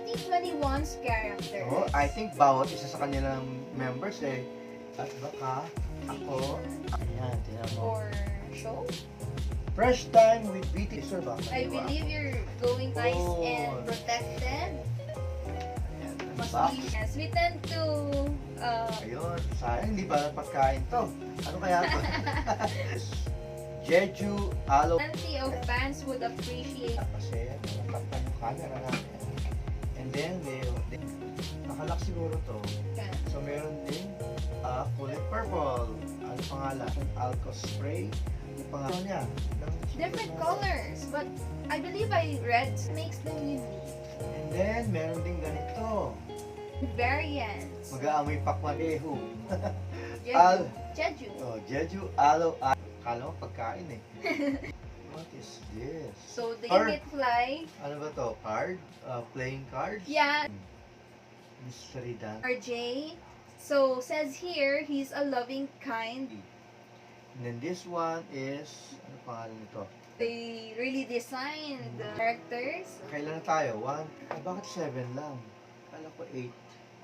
BT21's characters. Oh, I think bawat isa sa kanilang members at baka ako. Ayan, tingnan mo. Or show. Fresh time with BT. Sir ba? I believe you're going nice and protected. Ayan, Must ba? be, yes, we tend to Ayun, sayang hindi ba pagkain to? Ano kaya to? Jeju Alo. plenty of fans would appreciate. Kasi nakakpan yung camera natin. And then, nakalak siguro to. So, meron din kulay purple. Ano pangalan? Alco spray. Yung pangalan niya. Different colors, but I believe red makes them unique. And then, meron din ganito. Variants. Mag-aamoy pakwan eho. Jeju. Oh, Jeju Alo. Kala mo pagkain eh. What is this? So the Card. unit fly. Ano ba to? Card? Playing cards? Yeah. Mystery dance. RJ. So says here he's a loving kind. And then this one is, ano pangalan nito? They really designed the characters. Kailan na tayo? Bakit 7 lang? Kala ko 8.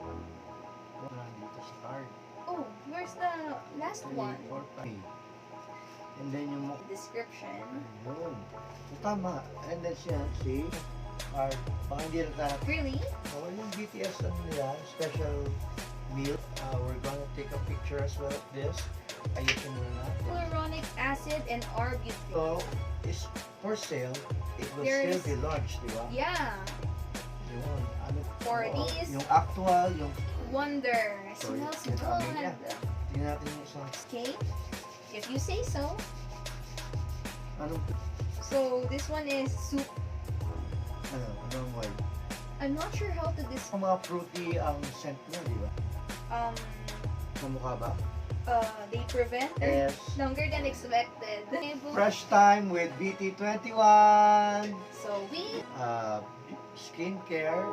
Wala dito sa card. Oh, where's the last 3, one? 4, 5. And then yung Description. Ayun. So, tama. And then siya, see? Card. Baka hindi na tayo. Really? So, yung BTS ano nila, special meal. We're gonna take a picture as well of this. Ayusin mo na natin. Hyaluronic acid and arbutane. So, is for sale. It will There's- still be launched, di ba? Yeah. Yun. Ano, For oo, these- yung actual, yung... Wonder. So, Smells yung amin niya. good. Tingnan natin yung isang... Okay. If you say so. Anong... So this one is soup. Anong word? I'm not sure how to describe. Ang mga fruity ang scent niya, di ba? Kamukha ba? They prevent Yes. longer than expected. Fresh time with BT21. So we Skincare.